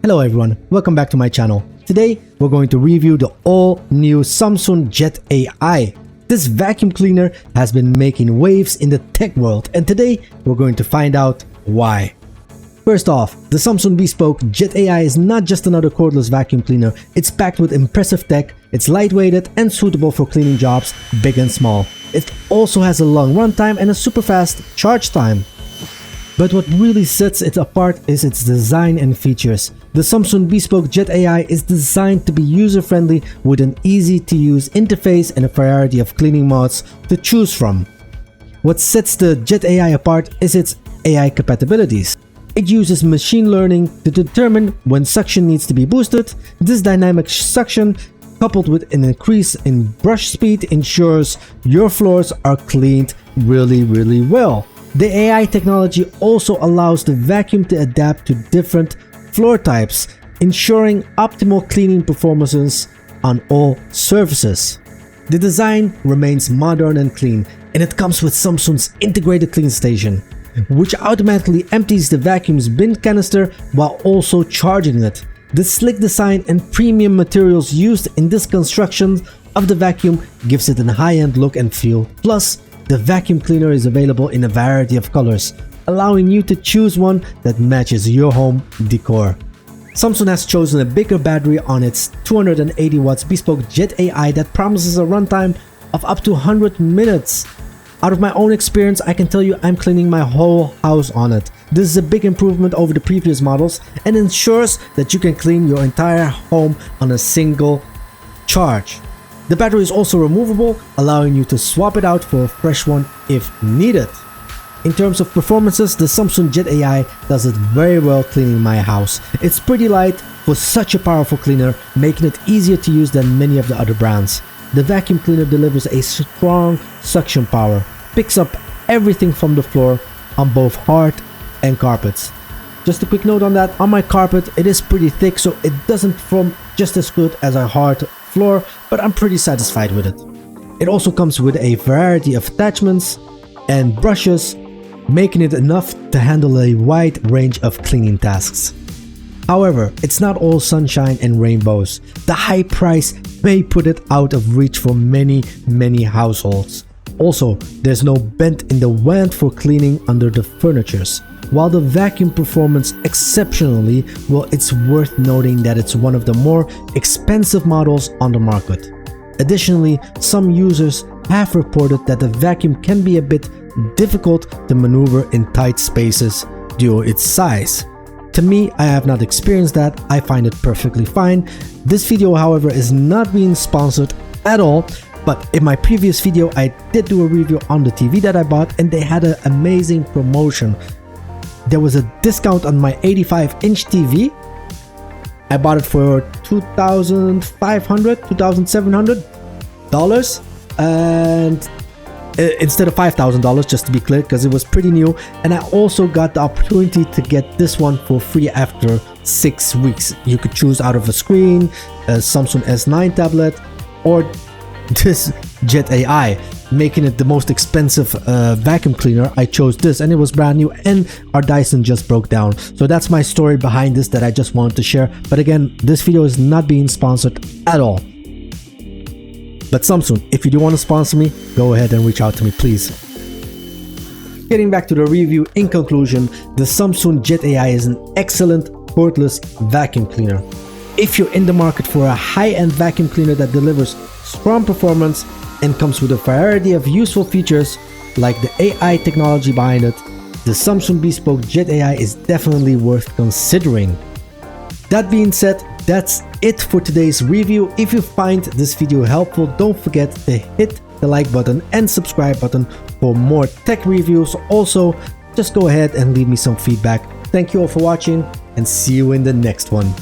Hello everyone, welcome back to my channel. Today we're going to review the all-new Samsung Jet AI. This vacuum cleaner has been making waves in the tech world, and today we're going to find out why. First off, the Samsung Bespoke Jet AI is not just another cordless vacuum cleaner. It's packed with impressive tech, it's lightweighted and suitable for cleaning jobs big and small. It also has a long runtime and a super fast charge time. But what really sets it apart is its design and features. The Samsung Bespoke Jet AI is designed to be user-friendly with an easy-to-use interface and a variety of cleaning modes to choose from. What sets the Jet AI apart is its AI capabilities. It uses machine learning to determine when suction needs to be boosted. This dynamic suction, coupled with an increase in brush speed, ensures your floors are cleaned really well. The AI technology also allows the vacuum to adapt to different floor types, ensuring optimal cleaning performances on all surfaces. The design remains modern and clean, and it comes with Samsung's integrated clean station, which automatically empties the vacuum's bin canister while also charging it. The slick design and premium materials used in this construction of the vacuum gives it a high-end look and feel. Plus, the vacuum cleaner is available in a variety of colors, allowing you to choose one that matches your home decor. Samsung has chosen a bigger battery on its 280 watts Bespoke Jet AI that promises a runtime of up to 100 minutes. Out of my own experience, I can tell you I'm cleaning my whole house on it. This is a big improvement over the previous models and ensures that you can clean your entire home on a single charge. The battery is also removable, allowing you to swap it out for a fresh one if needed. In terms of performances, the Samsung Jet AI does it very well cleaning my house. It's pretty light for such a powerful cleaner, making it easier to use than many of the other brands. The vacuum cleaner delivers a strong suction power, picks up everything from the floor on both hard and carpets. Just a quick note on that, on my carpet it is pretty thick, so it doesn't perform just as good as a hard floor, but I'm pretty satisfied with it. It also comes with a variety of attachments and brushes, making it enough to handle a wide range of cleaning tasks. However, it's not all sunshine and rainbows. The high price may put it out of reach for many households. Also, there's no bend in the wand for cleaning under the furnitures. While the vacuum performance exceptionally, well, it's worth noting that it's one of the more expensive models on the market. Additionally, some users have reported that the vacuum can be a bit difficult to maneuver in tight spaces due to its size. To me, I have not experienced that. I find it perfectly fine. This video, however, is not being sponsored at all, but in my previous video I did do a review on the TV that I bought, and they had an amazing promotion. There was a discount on my 85-inch TV. I bought it for $2,500, $2,700, and instead of $5,000, just to be clear, because it was pretty new. And I also got the opportunity to get this one for free after 6 weeks. You could choose out of a screen, a Samsung S9 tablet, or this Jet AI, making it the most expensive vacuum cleaner. I chose this, and it was brand new, and our Dyson just broke down. So that's my story behind this that I just wanted to share. But again, this video is not being sponsored at all. But Samsung, if you do want to sponsor me, go ahead and reach out to me, please. Getting back to the review, in conclusion, the Samsung Jet AI is an excellent cordless vacuum cleaner. If you're in the market for a high-end vacuum cleaner that delivers strong performance and comes with a variety of useful features like the AI technology behind it, the Samsung Bespoke Jet AI is definitely worth considering. That being said, that's it for today's review. If you find this video helpful, don't forget to hit the like button and subscribe button for more tech reviews. Also, just go ahead and leave me some feedback. Thank you all for watching, and see you in the next one.